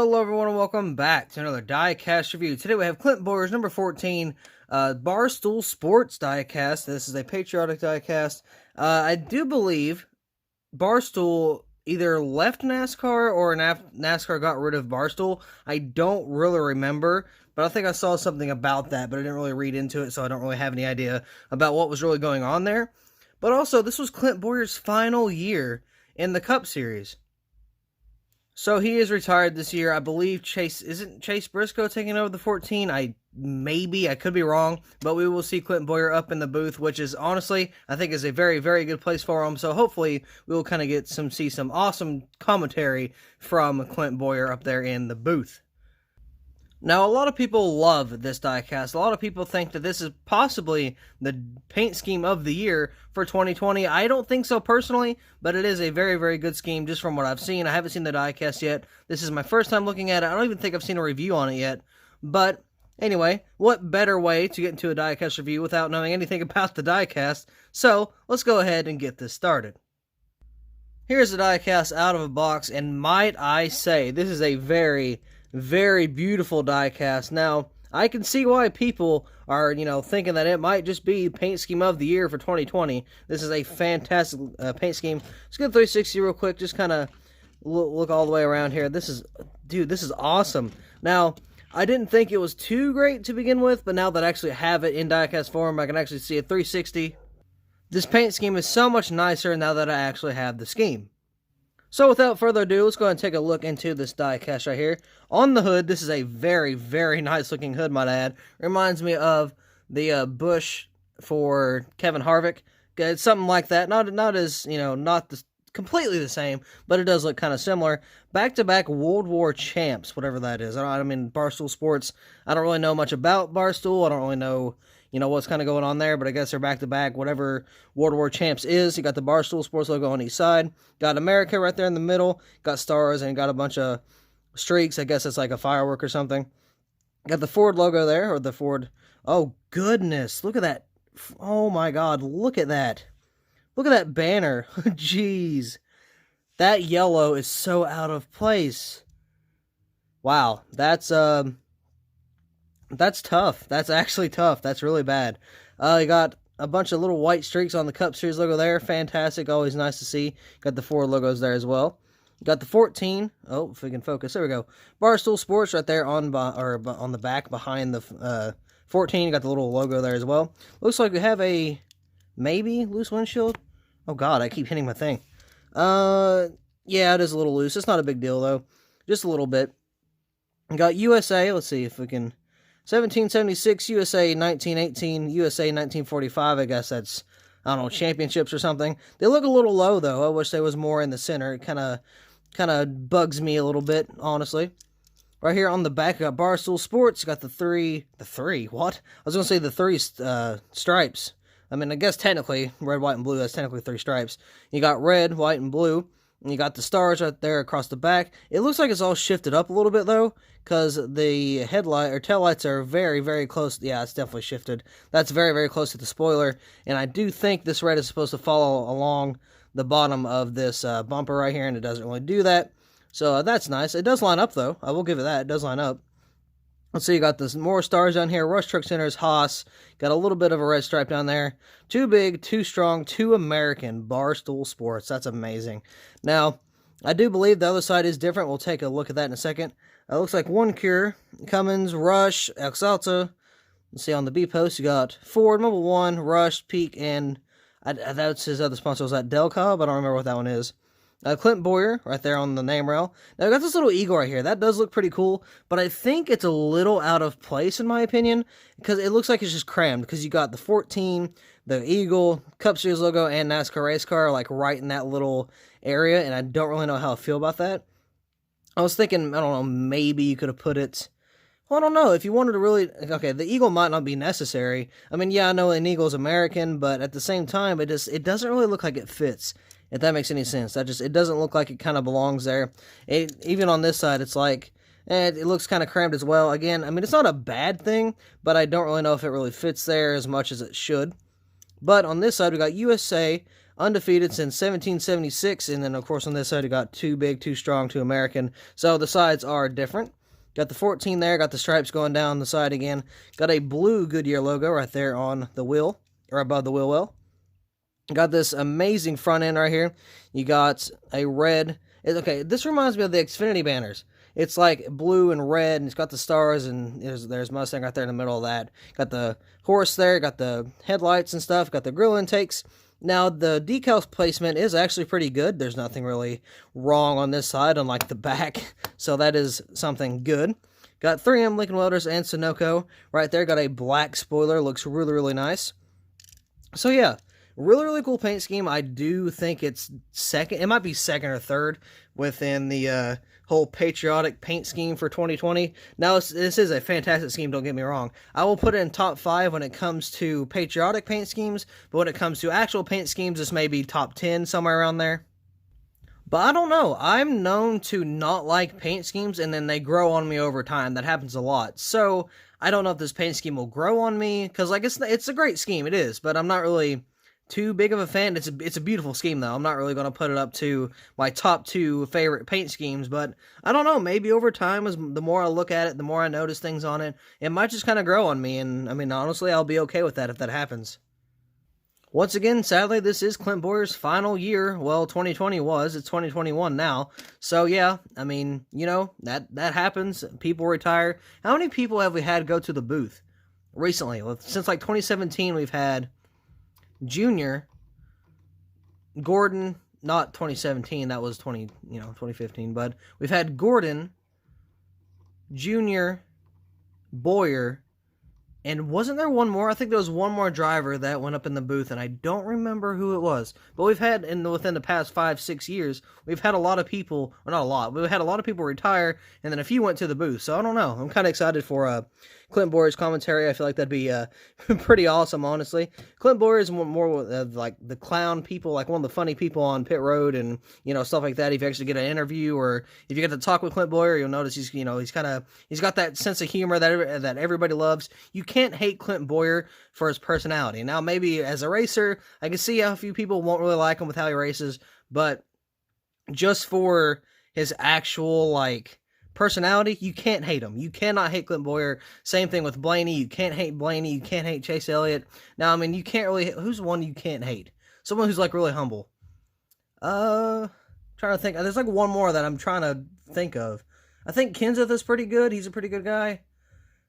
Hello everyone and welcome back to another Diecast review. Today we have Clint Bowyer's number 14 Barstool Sports Diecast. This is a Patriotic Diecast. I do believe Barstool either left NASCAR or NASCAR got rid of Barstool. I don't really remember, but I think I saw something about that, but I didn't really read into it, so I don't really have any idea about what was really going on there. But also, this was Clint Bowyer's final year in the Cup Series. So he is retired this year. I believe isn't Chase Briscoe taking over the 14? I could be wrong, but we will see Clint Bowyer up in the booth, which is honestly, I think is a very, very good place for him. So hopefully we will kind of see some awesome commentary from Clint Bowyer up there in the booth. Now, a lot of people love this diecast. A lot of people think that this is possibly the paint scheme of the year for 2020. I don't think so personally, but it is a very, very good scheme just from what I've seen. I haven't seen the diecast yet. This is my first time looking at it. I don't even think I've seen a review on it yet. But anyway, what better way to get into a diecast review without knowing anything about the diecast? So let's go ahead and get this started. Here's the diecast out of a box, and might I say, this is a very, very beautiful diecast. Now, I can see why people are, thinking that it might just be paint scheme of the year for 2020. This is a fantastic paint scheme. Let's go 360 real quick. Just kind of look all the way around here. This is awesome. Now, I didn't think it was too great to begin with, but now that I actually have it in diecast form, I can actually see a 360. This paint scheme is so much nicer now that I actually have the scheme. So without further ado, let's go ahead and take a look into this diecast right here. On the hood, this is a very, very nice looking hood, might I add. Reminds me of the Bush for Kevin Harvick. It's something like that. Not completely the same, but it does look kind of similar. Back-to-back World War champs, whatever that is. I mean, Barstool Sports, I don't really know much about Barstool. I don't really know what's kind of going on there, but I guess they're back-to-back, whatever World War Champs is. You got the Barstool Sports logo on each side. Got America right there in the middle. Got stars and got a bunch of streaks. I guess it's like a firework or something. Got the Ford logo there, or the Ford. Oh, goodness. Look at that. Oh, my God. Look at that. Look at that banner. Jeez. That yellow is so out of place. Wow. That's tough. That's actually tough. That's really bad. You got a bunch of little white streaks on the Cup Series logo there. Fantastic. Always nice to see. Got the 4 logos there as well. Got the 14. Oh, if we can focus. There we go. Barstool Sports right there on the back behind the 14. You got the little logo there as well. Looks like we have a maybe loose windshield. Oh, God. I keep hitting my thing. Yeah, it is a little loose. It's not a big deal, though. Just a little bit. We got USA. Let's see if we can... 1776, USA 1918, USA 1945, I guess that's, I don't know, championships or something. They look a little low, though. I wish they was more in the center. It kind of bugs me a little bit, honestly. Right here on the back, I got Barstool Sports. Got the three, what? I was going to say the 3 stripes. I mean, I guess technically, red, white, and blue, that's technically 3 stripes. You got red, white, and blue. And you got the stars right there across the back. It looks like it's all shifted up a little bit, though, because the headlight or taillights are very, very close. Yeah, it's definitely shifted. That's very, very close to the spoiler. And I do think this red is supposed to follow along the bottom of this bumper right here, and it doesn't really do that. So that's nice. It does line up, though. I will give it that. It does line up. Let's see, you got this more stars down here. Rush Truck Center's Haas. Got a little bit of a red stripe down there. Too big, too strong, too American. Barstool Sports. That's amazing. Now, I do believe the other side is different. We'll take a look at that in a second. It looks like One Cure, Cummins, Rush, Exalta. Let's see, on the B post, you got Ford, Mobile One, Rush, Peak, and that's his other sponsor. Was that Decal? I don't remember what that one is. Clint Bowyer, right there on the name rail. Now, I got this little eagle right here. That does look pretty cool, but I think it's a little out of place, in my opinion, because it looks like it's just crammed, because you got the 14, the eagle, Cup Series logo, and NASCAR race car, like, right in that little area, and I don't really know how I feel about that. I was thinking, I don't know, maybe you could have put it... Well, I don't know, if you wanted to really... Okay, the eagle might not be necessary. I mean, yeah, I know an eagle's American, but at the same time, it doesn't really look like it fits. If that makes any sense. It doesn't look like it kind of belongs there. Even on this side, it's like, it looks kind of crammed as well. Again, I mean, it's not a bad thing, but I don't really know if it really fits there as much as it should. But on this side, we got USA undefeated since 1776, and then of course on this side you got too big, too strong, too American. So the sides are different. Got the 14 there, got the stripes going down the side again. Got a blue Goodyear logo right there on the wheel, or above the wheel well. Got this amazing front end right here. You got a red. Okay, this reminds me of the Xfinity banners. It's like blue and red, and it's got the stars, and there's Mustang right there in the middle of that. Got the horse there, got the headlights and stuff, got the grill intakes. Now, the decal placement is actually pretty good. There's nothing really wrong on this side, unlike the back, so that is something good. Got 3M Lincoln Welders and Sunoco right there. Got a black spoiler. Looks really, really nice. So, yeah, really, really cool paint scheme. I do think it's second. It might be second or third within the whole Patriotic paint scheme for 2020. Now, this is a fantastic scheme, don't get me wrong. I will put it in top 5 when it comes to Patriotic paint schemes, but when it comes to actual paint schemes, this may be top 10, somewhere around there. But I don't know. I'm known to not like paint schemes, and then they grow on me over time. That happens a lot. So, I don't know if this paint scheme will grow on me, because like it's a great scheme, it is, but I'm not really too big of a fan. It's a beautiful scheme, though. I'm not really going to put it up to my top 2 favorite paint schemes, but I don't know. Maybe over time, as the more I look at it, the more I notice things on it, it might just kind of grow on me, and I mean, honestly, I'll be okay with that if that happens. Once again, sadly, this is Clint Bowyer's final year. Well, 2020 was. It's 2021 now. So, yeah, I mean, you know, that happens. People retire. How many people have we had go to the booth recently? Since, like, 2017, we've had Junior, Gordon, not 2017, that was 2015, but we've had Gordon, Junior, Bowyer, and wasn't there one more? I think there was one more driver that went up in the booth, and I don't remember who it was. But we've had, within the past 5-6 years, we've had a lot of people, or not a lot, but we've had a lot of people retire, and then a few went to the booth. So I don't know. I'm kind of excited for Clint Bowyer's commentary. I feel like that'd be pretty awesome, honestly. Clint Bowyer is more like the clown people, like one of the funny people on pit road, and stuff like that. If you actually get an interview, or if you get to talk with Clint Bowyer, you'll notice he's got that sense of humor that everybody loves. You can't hate Clint Bowyer for his personality. Now, maybe as a racer, I can see how a few people won't really like him with how he races, but just for his actual personality, you can't hate him. You cannot hate Clint Bowyer. Same thing with Blaney. You can't hate Blaney. You can't hate Chase Elliott. Now, I mean, you can't really. Who's one you can't hate? Someone who's really humble. Trying to think. There's one more that I'm trying to think of. I think Kenseth is pretty good. He's a pretty good guy.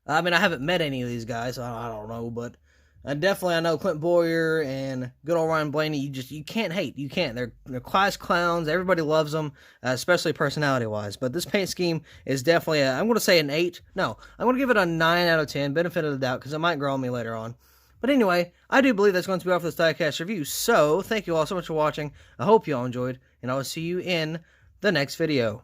I mean, I haven't met any of these guys, so I don't know, but I know Clint Bowyer and good old Ryan Blaney. You can't hate. You can't. They're class clowns. Everybody loves them, especially personality-wise. But this paint scheme is definitely I'm going to say an 8. No, I'm going to give it a 9 out of 10, benefit of the doubt, because it might grow on me later on. But anyway, I do believe that's going to be all for this Diecast review. So, thank you all so much for watching. I hope you all enjoyed, and I will see you in the next video.